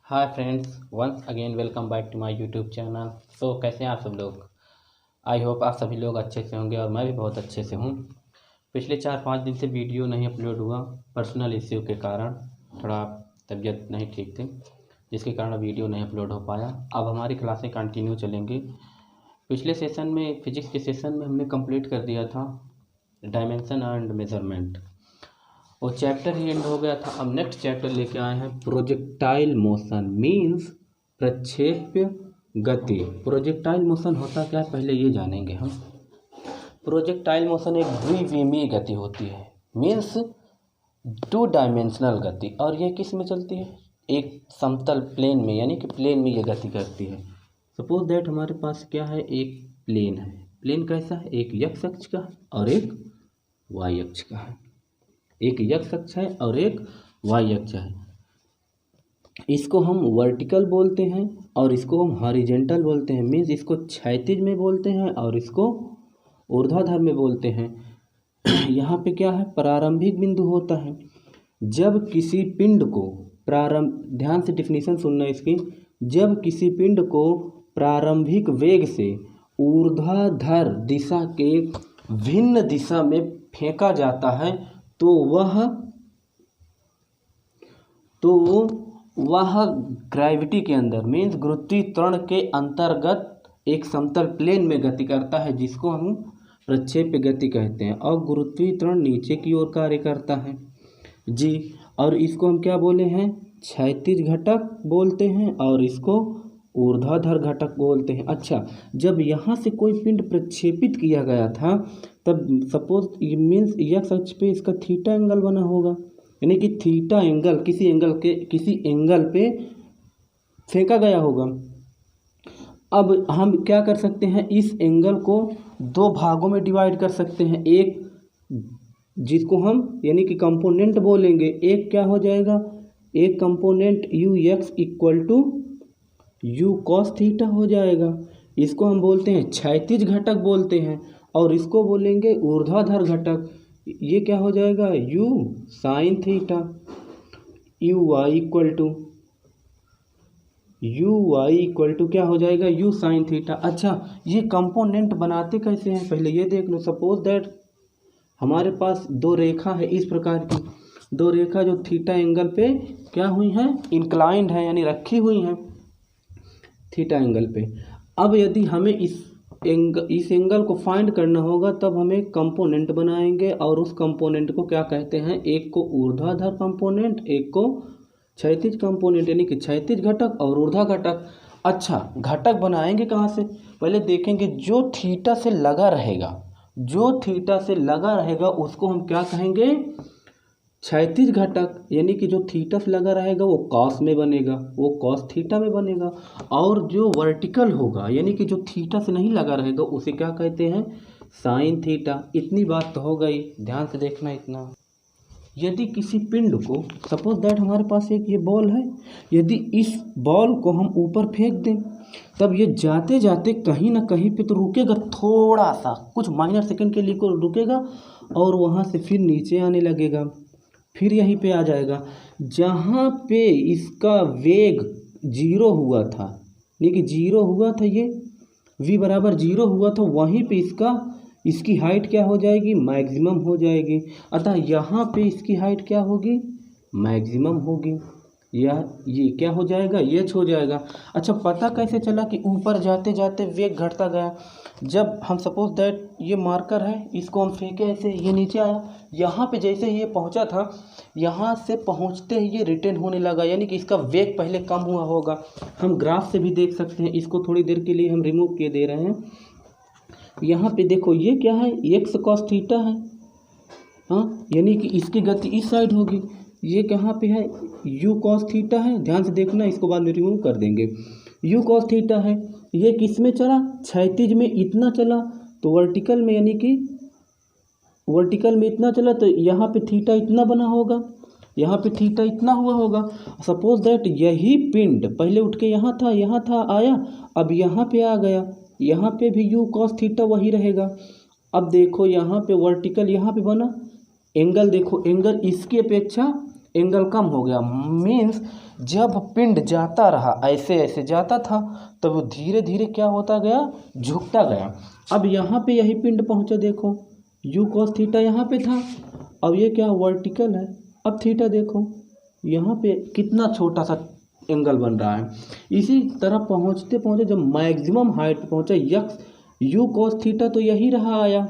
Hi friends, once again welcome back to my YouTube channel. So कैसे हैं आप सब लोग। आई होप आप सभी लोग अच्छे से होंगे और मैं भी बहुत अच्छे से हूँ। पिछले 4-5 दिन से वीडियो नहीं अपलोड हुआ, पर्सनल इश्यू के कारण। थोड़ा तबीयत नहीं ठीक थी, जिसके कारण वीडियो नहीं अपलोड हो पाया। अब हमारी क्लासें कंटिन्यू चलेंगी। पिछले सेशन में, फिजिक्स के सेशन में हमने कंप्लीट कर दिया था डायमेंशन एंड मेजरमेंट। वो चैप्टर ही एंड हो गया था। अब नेक्स्ट चैप्टर लेके आए हैं प्रोजेक्टाइल मोशन, मीन्स प्रक्षेप्य गति। प्रोजेक्टाइल मोशन होता क्या है, पहले ये जानेंगे हम। प्रोजेक्टाइल मोशन एक द्विविमीय गति होती है, मीन्स 2 डायमेंशनल गति। और ये किस में चलती है, एक समतल प्लेन में, यानी कि प्लेन में ये गति करती है। सपोज दैट हमारे पास क्या है, एक प्लेन है। प्लेन कैसा है, एक एक्स अक्ष का और एक वाई अक्ष का है। एक एक्स अक्ष है और एक वाई अक्ष है। इसको हम वर्टिकल बोलते हैं और इसको हम हॉरिजॉन्टल बोलते हैं, मीन्स इसको क्षैतिज में बोलते हैं और इसको ऊर्ध्वाधर में बोलते हैं। यहाँ पे क्या है, प्रारंभिक बिंदु होता है। जब किसी पिंड को ध्यान से डिफिनीशन सुनना इसकी। जब किसी पिंड को प्रारंभिक वेग से ऊर्ध्वाधर दिशा के भिन्न दिशा में फेंका जाता है तो वह ग्रेविटी के अंदर, मीन्स गुरुत्वाकर्षण के अंतर्गत एक समतल प्लेन में गति करता है, जिसको हम प्रक्षेप्य गति कहते हैं। और गुरुत्वाकर्षण नीचे की ओर कार्य करता है जी। और इसको हम क्या बोले हैं, क्षैतिज घटक बोलते हैं और इसको ऊर्ध्वाधर घटक बोलते हैं। अच्छा, जब यहाँ से कोई पिंड प्रक्षेपित किया गया था तब सपोज मीन्स एक्स अक्ष पे इसका थीटा एंगल बना होगा, यानी कि थीटा एंगल किसी एंगल पे फेंका गया होगा। अब हम क्या कर सकते हैं, इस एंगल को 2 भागों में डिवाइड कर सकते हैं। एक जिसको हम यानी कि कंपोनेंट बोलेंगे, एक क्या हो जाएगा, एक component u x equal to u cos theta हो जाएगा। इसको हम बोलते हैं क्षैतिज घटक बोलते हैं और इसको बोलेंगे ऊर्ध्वाधर घटक। ये क्या हो जाएगा, u sine theta. U y equal to क्या हो जाएगा, यू साइन थीटा। अच्छा, ये कंपोनेंट बनाते कैसे हैं, पहले ये देख लो। सपोज दैट हमारे पास 2 रेखा है, इस प्रकार की 2 रेखा जो थीटा एंगल पे क्या हुई हैं, इंक्लाइंड है, यानी रखी हुई हैं थीटा एंगल पे। अब यदि हमें इस एंगल को फाइंड करना होगा तब हमें कंपोनेंट बनाएंगे और उस कंपोनेंट को क्या कहते हैं, एक को ऊर्ध्वाधर कंपोनेंट, एक को क्षैतिज कंपोनेंट, यानी कि क्षैतिज घटक और ऊर्ध्वा घटक। अच्छा, घटक बनाएंगे कहाँ से, पहले देखेंगे जो थीटा से लगा रहेगा उसको हम क्या कहेंगे, क्षैतिज घटक। यानी कि जो थीटा से लगा रहेगा वो कॉस में बनेगा, वो कॉस थीटा में बनेगा। और जो वर्टिकल होगा, यानी कि जो थीटा से नहीं लगा रहेगा, उसे क्या कहते हैं, साइन थीटा। इतनी बात तो हो गई, ध्यान से देखना इतना। यदि किसी पिंड को, सपोज दैट हमारे पास एक ये बॉल है, यदि इस बॉल को हम ऊपर फेंक दें तब ये जाते जाते कहीं ना कहीं पे तो रुकेगा, थोड़ा सा कुछ माइनर सेकंड के लिए को रुकेगा और वहाँ से फिर नीचे आने लगेगा, फिर यहीं पे आ जाएगा। जहाँ पे इसका वेग 0 हुआ था, यानी कि 0 हुआ था, ये v बराबर 0 हुआ था, वहीं पे इसकी हाइट क्या हो जाएगी, मैक्सिमम हो जाएगी। अतः यहाँ पे इसकी हाइट क्या होगी, मैक्सिमम होगी, या ये क्या हो जाएगा, ये हो जाएगा। अच्छा, पता कैसे चला कि ऊपर जाते जाते वेग घटता गया। जब हम सपोज दैट ये मार्कर है, इसको हम फेंके ऐसे, ये नीचे आया, यहाँ पे जैसे ही ये पहुँचा था, यहाँ से पहुँचते ही ये रिटर्न होने लगा, यानी कि इसका वेग पहले कम हुआ होगा। हम ग्राफ से भी देख सकते हैं, इसको थोड़ी देर के लिए हम रिमूव किए दे रहे हैं। यहाँ पे देखो ये क्या है, एक्स कॉस थीटा है, हाँ, यानी कि इसकी गति इस साइड होगी। ये कहाँ पे है, यू कॉस थीटा है, ध्यान से देखना, इसको बाद में रिमूव कर देंगे। यू कॉस थीटा है, ये किस में चला, क्षैतिज में इतना चला, तो वर्टिकल में, यानी कि वर्टिकल में इतना चला, तो यहाँ पे थीटा इतना बना होगा, यहाँ पे थीटा इतना हुआ होगा। सपोज दैट यही पिंड पहले उठ के यहाँ था आया, अब यहाँ पे आ गया, यहाँ पे भी यू कॉस थीटा वही रहेगा। अब देखो यहाँ पे वर्टिकल यहाँ पे बना, एंगल देखो, एंगल इसकी अपेक्षा एंगल कम हो गया। मीन्स जब पिंड जाता रहा ऐसे ऐसे जाता था तब वो धीरे धीरे क्या होता गया, झुकता गया। अब यहाँ पे यही पिंड पहुँचा, देखो यू कॉस थीटा यहाँ पे था, अब ये क्या वर्टिकल है। अब थीटा देखो यहाँ पे कितना छोटा सा एंगल बन रहा है। इसी तरह पहुँचते पहुँचते जब मैक्सिमम हाइट पे पहुँचा यक्स यू कॉस थीटा तो यही रहा आया,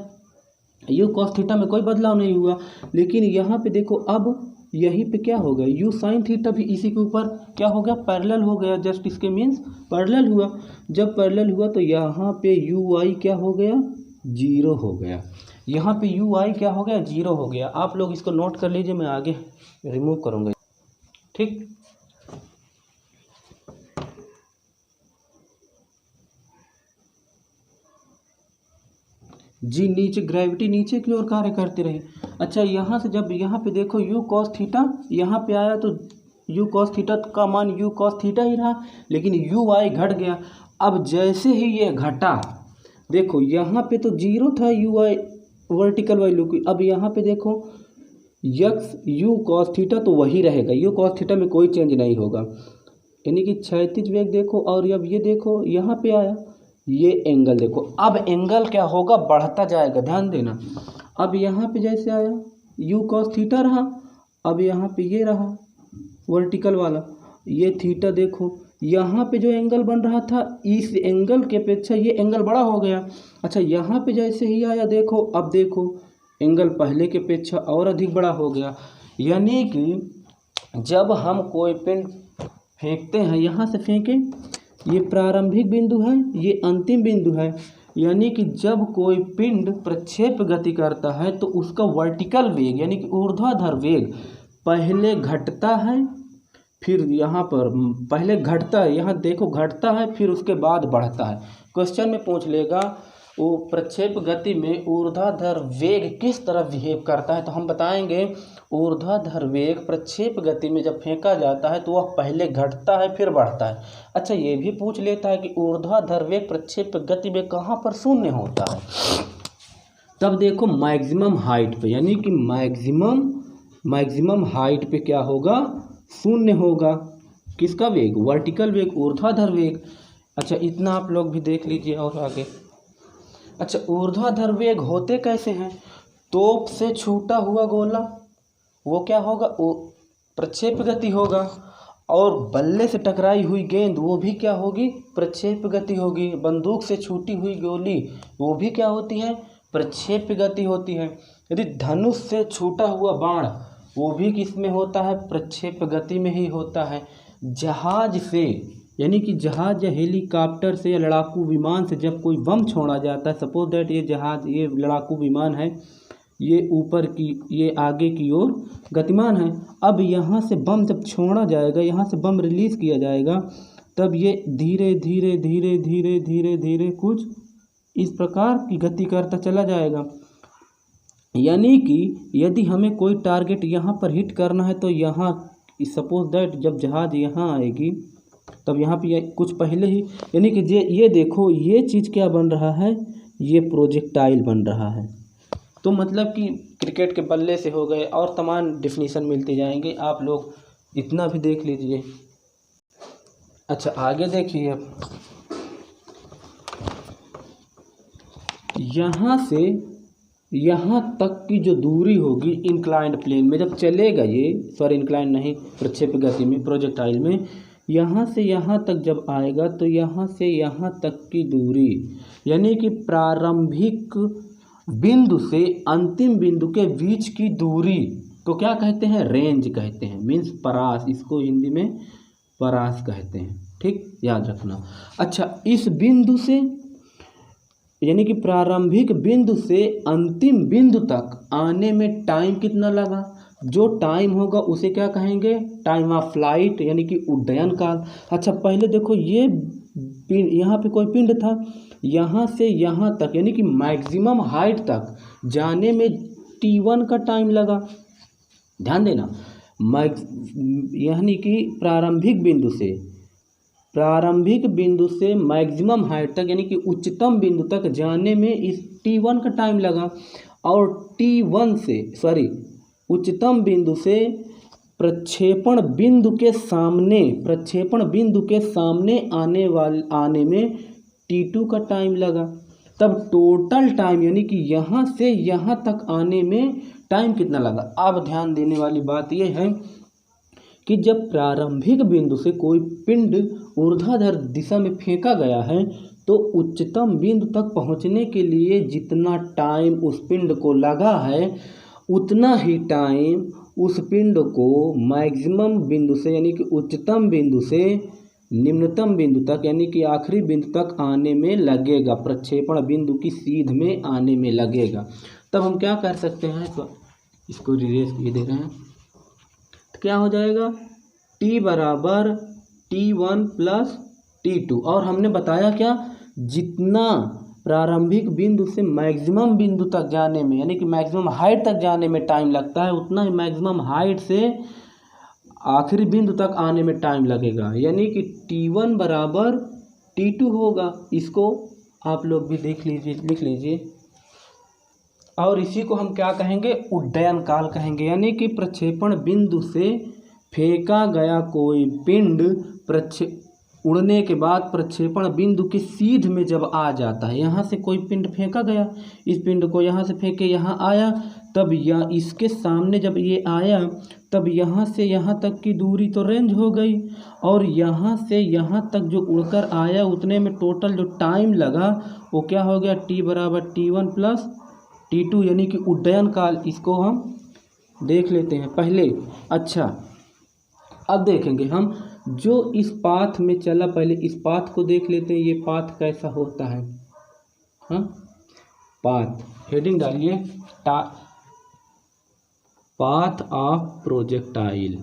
यू कॉस थीटा में कोई बदलाव नहीं हुआ। लेकिन यहाँ पे देखो अब यहीं पे क्या हो गया, यू साइन थीटा भी इसी के ऊपर क्या हो गया, पैरेलल हो गया। जस्ट इसके मीन्स पैरेलल हुआ। जब पैरेलल हुआ तो यहाँ पे यू आई क्या हो गया, जीरो हो गया। यहाँ पे यू आई क्या हो गया, जीरो हो गया। आप लोग इसको नोट कर लीजिए, मैं आगे रिमूव करूँगा, ठीक। जी नीचे ग्रेविटी नीचे की ओर कार्य करती रही। अच्छा यहाँ से जब यहाँ पे देखो यू कॉस थीटा यहाँ पे आया तो यू कॉस थीटा का मान यू कॉस थीटा ही रहा, लेकिन यू आई घट गया। अब जैसे ही ये घटा, देखो यहाँ पे तो जीरो था यू आई वर्टिकल वैल्यू की, अब यहाँ पे देखो यक्स यू कॉस थीटा तो वही रहेगा, यू कॉस थीटा में कोई चेंज नहीं होगा। यानी कि क्षैतिज वेग देखो, और अब ये देखो यहाँ पे आया ये एंगल देखो, अब एंगल क्या होगा, बढ़ता जाएगा, ध्यान देना। अब यहाँ पे जैसे आया यू कॉस थीटा रहा, अब यहाँ पे ये रहा वर्टिकल वाला, ये थीटा देखो यहाँ पे जो एंगल बन रहा था इस एंगल के अपेक्षा ये एंगल बड़ा हो गया। अच्छा यहाँ पे जैसे ही आया देखो, अब देखो एंगल पहले के अपेक्षा और अधिक बड़ा हो गया। यानी कि जब हम कोई पिंड फेंकते हैं, यहाँ से फेंकें, ये प्रारंभिक बिंदु है, ये अंतिम बिंदु है। यानी कि जब कोई पिंड प्रक्षेप गति करता है तो उसका वर्टिकल वेग यानी कि ऊर्ध्वाधर वेग पहले घटता है, फिर यहाँ पर पहले घटता है, यहाँ देखो घटता है, फिर उसके बाद बढ़ता है। क्वेश्चन में पूछ लेगा वो प्रक्षेप गति में ऊर्ध्वाधर वेग किस तरह बिहेव करता है, तो हम बताएंगे ऊर्ध्वाधर वेग प्रक्षेप गति में जब फेंका जाता है तो वह पहले घटता है फिर बढ़ता है। अच्छा ये भी पूछ लेता है कि ऊर्ध्वाधर वेग प्रक्षेप गति में कहाँ पर शून्य होता है, तब देखो मैक्सिमम हाइट पे, यानी कि मैक्सिमम हाइट पे क्या होगा, शून्य होगा। किसका वेग, वर्टिकल वेग, ऊर्ध्वाधर वेग। अच्छा इतना आप लोग भी देख लीजिए और आगे। अच्छा ऊर्ध्वाधर वेग होते कैसे हैं, तोप से छूटा हुआ गोला वो क्या होगा, वो प्रक्षेप गति होगा, और बल्ले से टकराई हुई गेंद वो भी क्या होगी, प्रक्षेप गति होगी। बंदूक से छूटी हुई गोली वो भी क्या होती है, प्रक्षेप गति होती है। यदि धनुष से छूटा हुआ बाण वो भी किस में होता है, प्रक्षेप गति में ही होता है। जहाज से यानी कि जहाज या हेलीकॉप्टर से या लड़ाकू विमान से जब कोई बम छोड़ा जाता है, सपोज दैट ये जहाज ये लड़ाकू विमान है, ये ऊपर की ये आगे की ओर गतिमान है। अब यहाँ से बम जब छोड़ा जाएगा, यहाँ से बम रिलीज़ किया जाएगा, तब ये धीरे धीरे धीरे धीरे धीरे धीरे कुछ इस प्रकार की गति करता चला जाएगा। यानी कि यदि हमें कोई टारगेट यहाँ पर हिट करना है तो यहाँ सपोज दैट जब जहाज यहाँ आएगी तब यहाँ पे कुछ पहले ही, यानी कि ये देखो ये चीज़ क्या बन रहा है, ये प्रोजेक्टाइल बन रहा है। तो मतलब कि क्रिकेट के बल्ले से हो गए और तमाम डिफिनीशन मिलते जाएंगे, आप लोग इतना भी देख लीजिए। अच्छा आगे देखिए, अब यहाँ से यहाँ तक की जो दूरी होगी इंक्लाइंड प्लेन में जब चलेगा ये, सॉरी इंक्लाइंड नहीं, प्रक्षेप गति में प्रोजेक्टाइल में, यहाँ से यहाँ तक जब आएगा तो यहाँ से यहाँ तक की दूरी यानी कि प्रारंभिक बिंदु से अंतिम बिंदु के बीच की दूरी को क्या कहते हैं, रेंज कहते हैं। मीन्स परास, इसको हिंदी में परास कहते हैं, ठीक याद रखना। अच्छा इस बिंदु से यानी कि प्रारंभिक बिंदु से अंतिम बिंदु तक आने में टाइम कितना लगा, जो टाइम होगा उसे क्या कहेंगे, टाइम ऑफ फ्लाइट यानी कि उड्डयन काल। अच्छा पहले देखो ये यहाँ पे कोई पिंड था, यहाँ से यहाँ तक यानी कि मैक्सिमम हाइट तक जाने में t1 का टाइम लगा, ध्यान देना। यानी कि प्रारंभिक बिंदु से मैक्सिमम हाइट तक यानी कि उच्चतम बिंदु तक जाने में इस t1 का टाइम लगा, और t1 से उच्चतम बिंदु से प्रक्षेपण बिंदु के सामने आने में t2 का टाइम लगा। तब टोटल टाइम यानी कि यहाँ से यहाँ तक आने में टाइम कितना लगा। अब ध्यान देने वाली बात यह है कि जब प्रारंभिक बिंदु से कोई पिंड ऊर्ध्वाधर दिशा में फेंका गया है तो उच्चतम बिंदु तक पहुंचने के लिए जितना टाइम उस पिंड को लगा है उतना ही टाइम उस पिंड को मैक्सिमम बिंदु से यानी कि उच्चतम बिंदु से निम्नतम बिंदु तक यानी कि आखिरी बिंदु तक आने में लगेगा, प्रक्षेपण बिंदु की सीध में आने में लगेगा। तब हम क्या कर सकते हैं, इसको रिलेट ये दे रहे हैं तो क्या हो जाएगा, t बराबर t1 प्लस t2। और हमने बताया क्या, जितना प्रारंभिक बिंदु से मैक्सिमम बिंदु तक जाने में यानी कि मैक्सिमम हाइट तक जाने में टाइम लगता है उतना ही मैक्सिमम हाइट से आखिरी बिंदु तक आने में टाइम लगेगा, यानी कि t1 बराबर t2 होगा। इसको आप लोग भी देख लीजिए, लिख लीजिए। और इसी को हम क्या कहेंगे, उड्डयन काल कहेंगे, यानी कि प्रक्षेपण बिंदु से फेंका गया कोई पिंड उड़ने के बाद प्रक्षेपण बिंदु की सीध में जब आ जाता है, यहाँ से कोई पिंड फेंका गया, इस पिंड को यहाँ से फेंके यहाँ आया, तब यह इसके सामने जब ये आया तब यहाँ से यहाँ तक की दूरी तो रेंज हो गई, और यहाँ से यहाँ तक जो उड़कर आया उतने में टोटल जो टाइम लगा वो क्या हो गया, t बराबर t1 प्लस t2 यानी कि उड्डयन काल। इसको हम देख लेते हैं पहले। अच्छा, अब देखेंगे हम जो इस पाथ में चला, पहले इस पाथ को देख लेते हैं, ये पाथ कैसा होता है। हाँ, पाथ हेडिंग डालिए, path of projectile,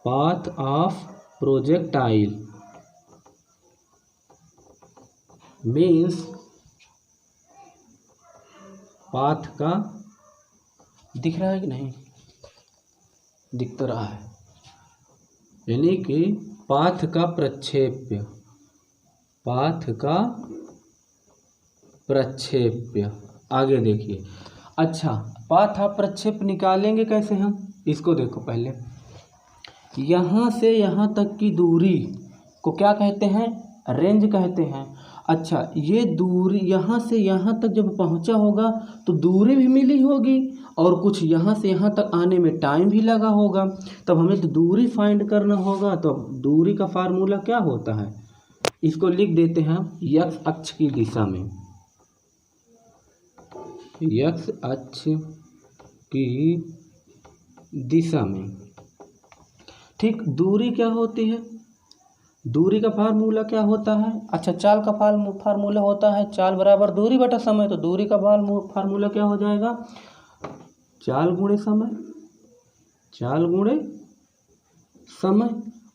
path of projectile means path का, दिख रहा है कि नहीं, दिख तो रहा है, यानी कि पाथ का प्रक्षेप्य, पाथ का प्रक्षेप्य। आगे देखिए। अच्छा, पाथ ऑफ प्रक्षेप निकालेंगे कैसे हम, इसको देखो पहले। यहाँ से यहाँ तक की दूरी को क्या कहते हैं, रेंज कहते हैं। अच्छा, ये दूरी यहाँ से यहाँ तक जब पहुँचा होगा तो दूरी भी मिली होगी और कुछ यहाँ से यहाँ तक आने में टाइम भी लगा होगा, तब हमें तो दूरी फाइंड करना होगा। तो दूरी का फार्मूला क्या होता है, इसको लिख देते हैं x अक्ष की दिशा में, x अक्ष की दिशा में। ठीक, दूरी क्या होती है, दूरी का फार्मूला क्या होता है। अच्छा, चाल का फार्मूला होता है चाल बराबर दूरी बटा समय। तो दूरी का फार्मूला क्या हो जाएगा, चाल गुणे समय, चाल गुणे समय।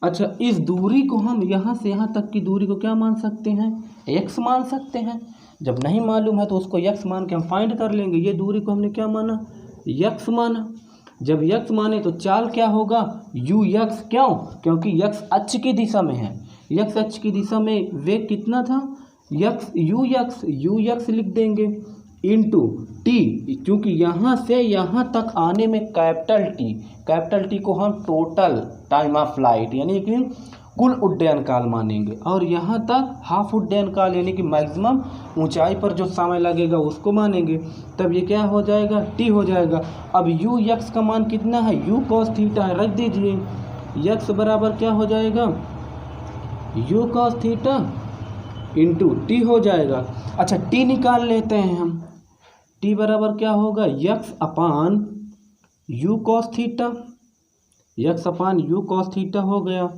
अच्छा, इस दूरी को हम यहाँ से यहाँ तक की दूरी को क्या मान सकते हैं, x मान सकते हैं। जब नहीं मालूम है तो उसको x मान के हम फाइंड कर लेंगे। ये दूरी को हमने क्या माना, x माना। जब x माने तो चाल क्या होगा, ux। क्यों, क्योंकि x अक्ष की दिशा में है, x अक्ष की दिशा में वेग कितना था, ux लिख देंगे इंटू t, क्योंकि यहाँ से यहाँ तक आने में कैपिटल टी को हम टोटल टाइम ऑफ फ्लाइट यानी कि कुल उड्डयन काल मानेंगे, और यहाँ तक हाफ उड्डयन काल यानी कि मैक्सिमम ऊंचाई पर जो समय लगेगा उसको मानेंगे। तब ये क्या हो जाएगा, t हो जाएगा। अब u x का मान कितना है, u cos थीटा है, रख दीजिए। x बराबर क्या हो जाएगा, u cos theta into t हो जाएगा। अच्छा, t निकाल लेते हैं हम, t बराबर क्या होगा, x अपान u cos थीटा, x अपान u cos थीटा हो गया।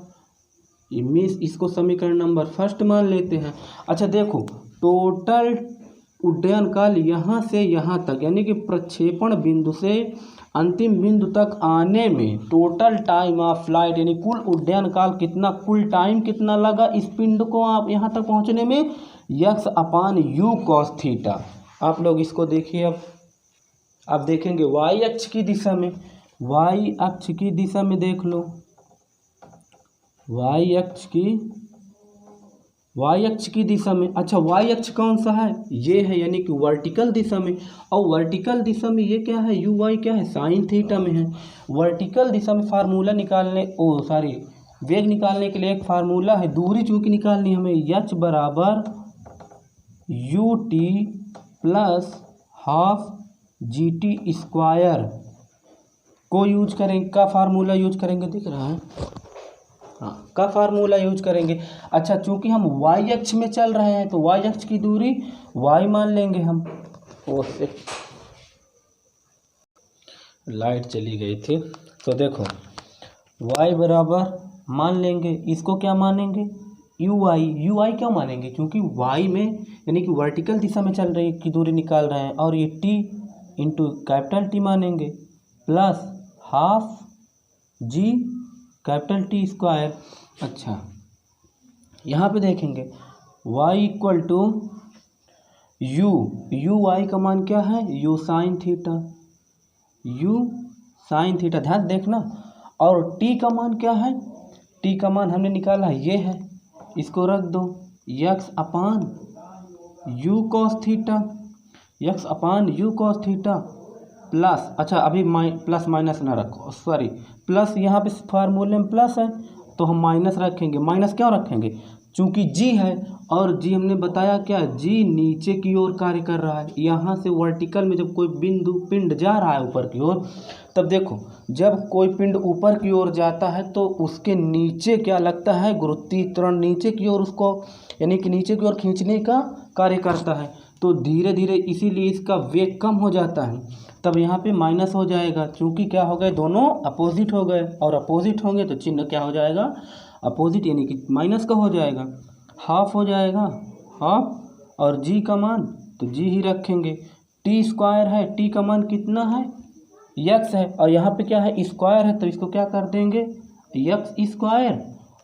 इसको समीकरण नंबर फर्स्ट मान लेते हैं। अच्छा देखो, टोटल उड्डयन काल यहाँ से यहाँ तक यानी कि प्रक्षेपण बिंदु से अंतिम बिंदु तक आने में टोटल टाइम ऑफ फ्लाइट यानी कुल उड्डयन काल कितना, कुल टाइम कितना लगा इस पिंड को आप यहाँ तक पहुँचने में, x अपान u cos थीटा। आप लोग इसको देखिए। अब देखेंगे y अक्ष की दिशा में, y अक्ष की दिशा में देख लो, y अक्ष की वाई अक्ष की दिशा में। अच्छा वाई अक्ष कौन सा है, ये है, यानी कि वर्टिकल दिशा में। और वर्टिकल दिशा में ये क्या है, यू वाई क्या है, साइन थीटा में है। वर्टिकल दिशा में फार्मूला निकालने वेग निकालने के लिए एक फार्मूला है, दूरी चूंकि निकालनी हमें, एच बराबर U T plus half G T square को यूज करेंगे, का फार्मूला यूज करेंगे, दिख रहा है, हाँ, का फार्मूला यूज करेंगे। अच्छा चूंकि हम वाई अक्ष में चल रहे हैं तो वाई अक्ष की दूरी वाई मान लेंगे हम। ओके, लाइट चली गई थी, तो देखो वाई बराबर मान लेंगे, इसको क्या मानेंगे, यू आई क्यों मानेंगे, क्योंकि वाई में यानी कि वर्टिकल दिशा में चल रही की दूरी निकाल रहे हैं, और ये टी इंटू कैपिटल टी मानेंगे plus half g capital T square. अच्छा यहाँ पे देखेंगे y equal to u y का मान क्या है, यू साइन थीटा, ध्यान देखना। और t का मान क्या है, t का मान हमने निकाला है, ये है, इसको रख दो, x upon you cos theta plus, अच्छा अभी प्लस माइनस ना रखो, सॉरी प्लस, यहाँ पे फार्मूले में प्लस है तो हम माइनस रखेंगे। माइनस क्यों रखेंगे, चूंकि जी है, और जी हमने बताया क्या, जी नीचे की ओर कार्य कर रहा है। यहाँ से वर्टिकल में जब कोई पिंड जा रहा है ऊपर की ओर, तब देखो जब कोई पिंड ऊपर की ओर जाता है तो उसके नीचे क्या लगता है, गुरुत्वीय त्वरण नीचे की ओर उसको यानी कि नीचे की ओर खींचने का कार्य करता है, तो धीरे धीरे इसीलिए इसका वेग कम हो जाता है। तब यहाँ पे माइनस हो जाएगा, चूंकि क्या हो गए, दोनों अपोजिट हो गए, और अपोजिट होंगे तो चिन्ह क्या हो जाएगा, अपोजिट, यानी कि माइनस का हो जाएगा, हाफ हो जाएगा, हाफ, और जी का मान तो जी ही रखेंगे। टी स्क्वायर है, टी का मान कितना है, यक्स है, और यहाँ पे क्या है, स्क्वायर है, तो इसको क्या कर देंगे, x square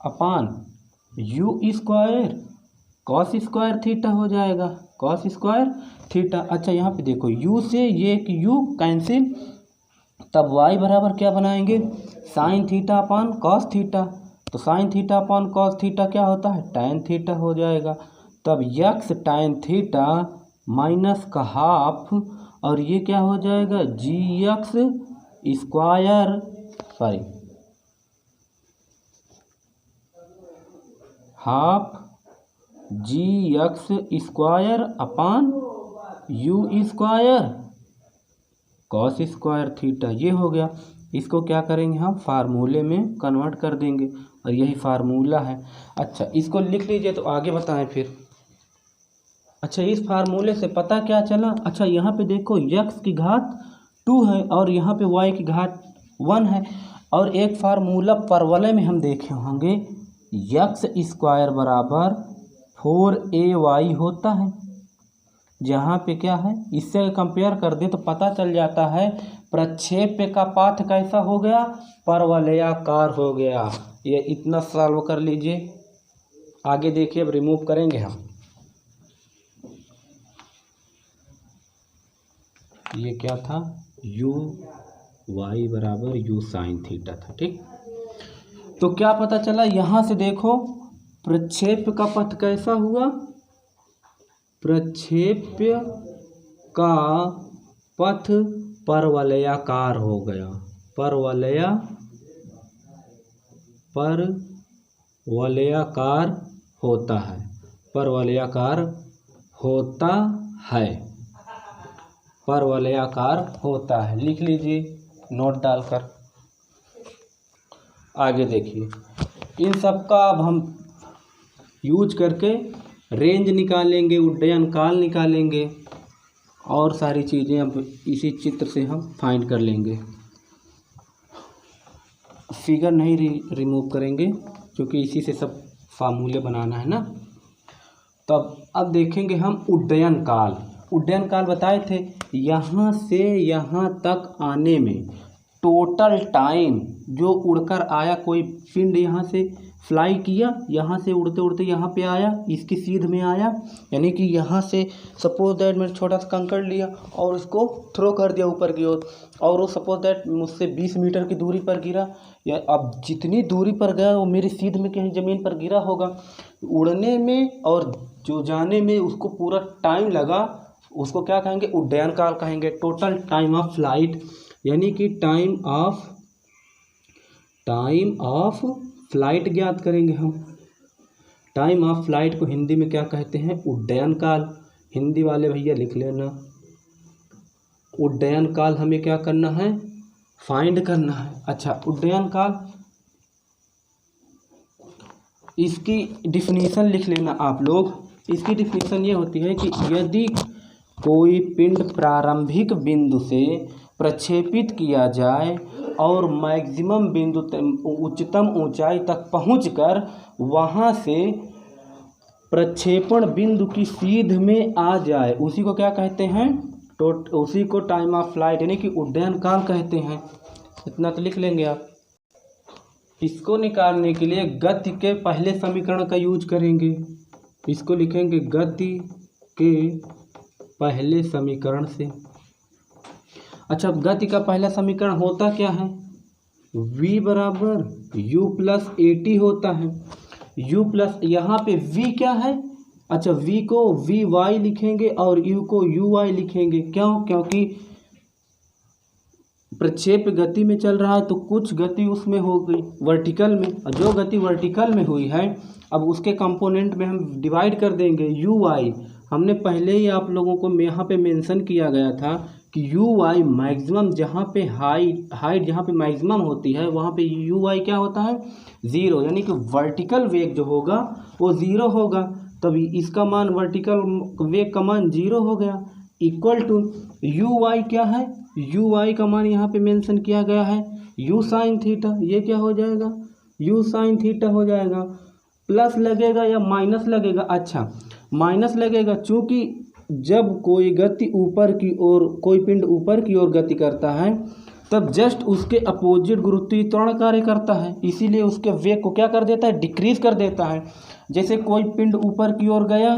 upon u square cos square theta हो जाएगा, कॉस स्क्वायर थीटा। अच्छा यहाँ पे देखो u से ये एक u कैंसिल, तब y बराबर क्या बनाएंगे, sine theta upon cos theta, तो sine theta upon cos theta क्या होता है, टैन थीटा हो जाएगा। तब यक्स टैन थीटा माइनस का हाफ, और ये क्या हो जाएगा, g x square, sorry half g x square upon u square cos square theta, ये हो गया। इसको क्या करेंगे, हम फार्मूले में कन्वर्ट कर देंगे, और यही फार्मूला है। अच्छा इसको लिख लीजिए, तो आगे बताएं फिर। अच्छा इस फार्मूले से पता क्या चला, अच्छा यहाँ पे देखो यक्स की घात 2 है, और यहाँ पे वाई की घात 1 है, और एक फार्मूला परवलय में हम देखे होंगे, यक्स स्क्वायर बराबर 4ay होता है, जहाँ पे क्या है, इससे कंपेयर कर दे तो पता चल जाता है प्रक्षेप का पाथ कैसा हो गया, परवलयाकार हो गया। ये इतना सॉल्व कर लीजिए, आगे देखिए, अब रिमूव करेंगे हम। ये क्या था, यू वाई बराबर यू साइन थीटा था, ठीक। तो क्या पता चला, यहाँ से देखो प्रक्षेप का पथ कैसा हुआ, प्रक्षेप का पथ परवलयाकार हो गया, परवलयाकार होता है, परवलयाकार होता है, लिख लीजिए नोट डालकर। आगे देखिए, इन सब का अब हम यूज करके रेंज निकालेंगे, उड्डयन काल निकालेंगे, और सारी चीज़ें अब इसी चित्र से हम फाइंड कर लेंगे। फिगर नहीं रिमूव करेंगे, क्योंकि इसी से सब फार्मूले बनाना है ना। तब अब देखेंगे हम उड्डयन काल बताए थे, यहाँ से यहाँ तक आने में टोटल टाइम जो उड़कर आया, कोई पिंड यहाँ से फ्लाई किया, यहाँ से उड़ते उड़ते यहाँ पे आया, इसकी सीध में आया, यानी कि यहाँ से सपोज दैट मैंने छोटा सा कंकड़ लिया और उसको थ्रो कर दिया ऊपर की ओर, और वो सपोज दैट मुझसे 20 मीटर की दूरी पर गिरा, या अब जितनी दूरी पर गया वो मेरी सीध में कहीं ज़मीन पर गिरा होगा। उड़ने में और जो जाने में उसको पूरा टाइम लगा, उसको क्या कहेंगे, उड्डयन काल कहेंगे, टोटल टाइम ऑफ फ्लाइट, यानी कि टाइम ऑफ फ्लाइट ज्ञात करेंगे हम। टाइम ऑफ फ्लाइट को हिंदी में क्या कहते हैं, उड्डयन काल। हिंदी वाले भैया लिख लेना, उड्डयन काल हमें क्या करना है, फाइंड करना है। अच्छा, उड्डयन काल, इसकी डिफिनीशन लिख लेना आप लोग। इसकी डिफिनीशन ये होती है कि यदि कोई पिंड प्रारंभिक बिंदु से प्रक्षेपित किया जाए और मैक्सिमम बिंदु उच्चतम ऊंचाई तक पहुंचकर वहां से प्रक्षेपण बिंदु की सीध में आ जाए, उसी को क्या कहते हैं, उसी को टाइम ऑफ फ्लाइट यानी कि उड्डयन काल कहते हैं। इतना तो लिख लेंगे आप। इसको निकालने के लिए गति के पहले समीकरण का यूज करेंगे। इसको लिखेंगे गति के पहले समीकरण से। अच्छा, गति का पहला समीकरण होता क्या है, v बराबर u प्लस ए टी होता है। u प्लस, यहाँ पे v क्या है, अच्छा v को vy लिखेंगे और u को uy लिखेंगे। क्यों, क्योंकि प्रक्षेप गति में चल रहा है तो कुछ गति उसमें हो गई वर्टिकल में, और जो गति वर्टिकल में हुई है अब उसके कंपोनेंट में हम डिवाइड कर देंगे uy। हमने पहले ही आप लोगों को यहाँ पे मेंशन किया गया था कि uy मैक्सिमम, जहाँ पे हाइट जहाँ पे मैक्सिमम होती है वहाँ पे uy क्या होता है, 0, यानी कि वर्टिकल वेग जो होगा वो 0 होगा। तभी इसका मान, वर्टिकल वेग का मान 0 हो गया, इक्वल टू uy क्या है, uy का मान यहाँ पे मेंशन किया गया है u साइन थीटा। ये क्या हो जाएगा, u साइन थीटा हो जाएगा। प्लस लगेगा या माइनस लगेगा, अच्छा माइनस लगेगा, चूँकि जब कोई गति ऊपर की ओर, कोई पिंड ऊपर की ओर गति करता है तब जस्ट उसके अपोजिट गुरुत्वीय त्वरण कार्य करता है, इसीलिए उसके वेग को क्या कर देता है, डिक्रीज कर देता है। जैसे कोई पिंड ऊपर की ओर गया,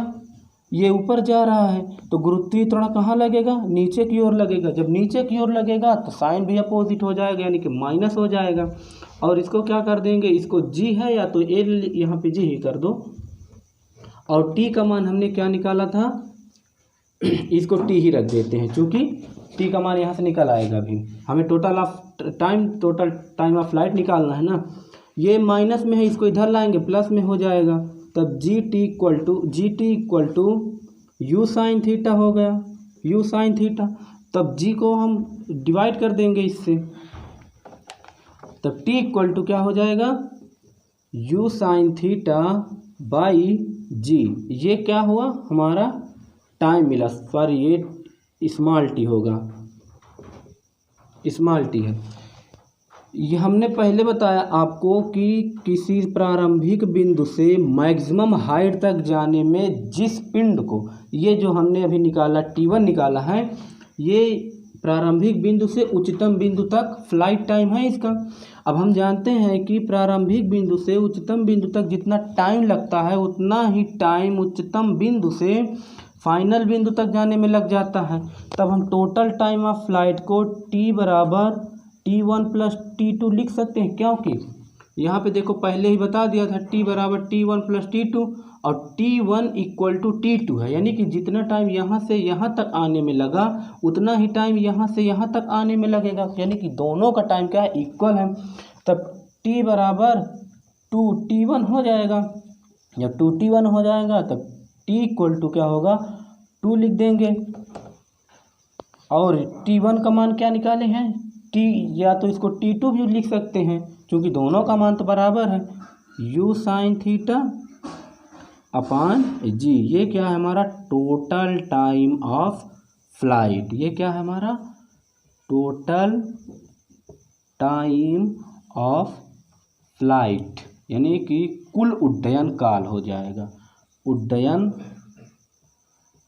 ये ऊपर जा रहा है तो गुरुत्वीय त्वरण कहाँ लगेगा, नीचे की ओर लगेगा। जब नीचे की ओर लगेगा तो साइन भी अपोजिट हो जाएगा, यानी कि माइनस हो जाएगा। और इसको क्या कर देंगे, इसको जी है या तो ए यहाँ पे जी ही कर दो, और टी का मान हमने क्या निकाला था, इसको टी ही रख देते हैं, क्योंकि टी का मान यहाँ से निकल आएगा। भी हमें टोटल टाइम ऑफ फ्लाइट निकालना है ना। ये माइनस में है, इसको इधर लाएंगे प्लस में हो जाएगा, तब g t equal to u sine theta हो गया, यू साइन थीटा। तब जी को हम डिवाइड कर देंगे इससे, तब टी इक्वल टू क्या हो जाएगा, यू साइन थीटा बाई जी। ये क्या हुआ, हमारा टाइम मिला, सॉरी ये स्मॉल टी होगा, स्मॉल टी है। ये हमने पहले बताया आपको कि किसी प्रारंभिक बिंदु से मैक्सिमम हाइट तक जाने में जिस पिंड को, ये जो हमने अभी निकाला T1 निकाला है, ये प्रारंभिक बिंदु से उच्चतम बिंदु तक फ्लाइट टाइम है इसका। अब हम जानते हैं कि प्रारंभिक बिंदु से उच्चतम बिंदु तक जितना टाइम लगता है उतना ही टाइम उच्चतम बिंदु से फाइनल बिंदु तक जाने में लग जाता है। तब हम टोटल टाइम ऑफ फ्लाइट को T बराबर T1 प्लस T2 लिख सकते हैं, क्योंकि यहाँ पे देखो पहले ही बता दिया था T बराबर T1 प्लस T2 और T1 इक्वल टू T2 है, यानी कि जितना टाइम यहाँ से यहाँ तक आने में लगा उतना ही टाइम यहाँ से यहाँ तक आने में लगेगा, यानी कि दोनों का टाइम क्या है, इक्वल है। तब T बराबर 2T1 हो जाएगा। जब 2T1 हो जाएगा तब T इक्वल टू क्या होगा, 2 लिख देंगे। और T1 का मान क्या निकाले हैं, T, या तो इसको T2 भी लिख सकते हैं क्योंकि दोनों का मान तो बराबर है, U साइन थीटा अपान जी। ये क्या है हमारा, टोटल टाइम ऑफ फ्लाइट। ये क्या है हमारा, टोटल टाइम ऑफ फ्लाइट, यानी कि कुल उड्डयन काल हो जाएगा,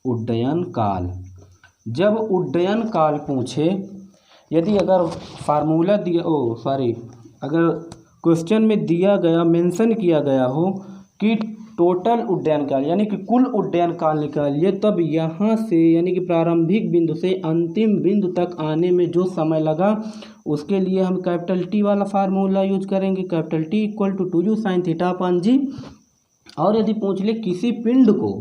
उड्डयन काल। जब उड्डयन काल पूछे, यदि अगर फार्मूला दिया, अगर क्वेश्चन में दिया गया मेंशन किया गया हो कि टोटल उड्डयन काल यानी कि कुल उड्डयन काल निकालिए, तब यहाँ से यानी कि प्रारंभिक बिंदु से अंतिम बिंदु तक आने में जो समय लगा उसके लिए हम कैपिटल टी वाला फार्मूला यूज करेंगे, capital T equal to 2u sine theta upon g. और यदि पूछ ले किसी पिंड को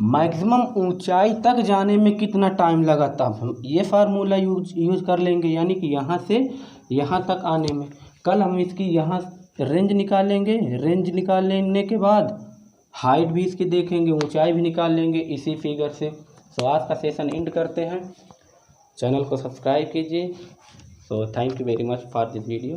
मैक्सिमम ऊंचाई तक जाने में कितना टाइम लगा, तब हम ये फार्मूला यूज कर लेंगे, यानी कि यहाँ से यहाँ तक आने में। कल हम इसकी यहाँ रेंज निकालेंगे, रेंज निकाल लेने के बाद हाइट भी इसकी देखेंगे, ऊंचाई भी निकाल लेंगे इसी फिगर से। सो आज का सेशन एंड करते हैं, चैनल को सब्सक्राइब कीजिए। So thank you very much for this video.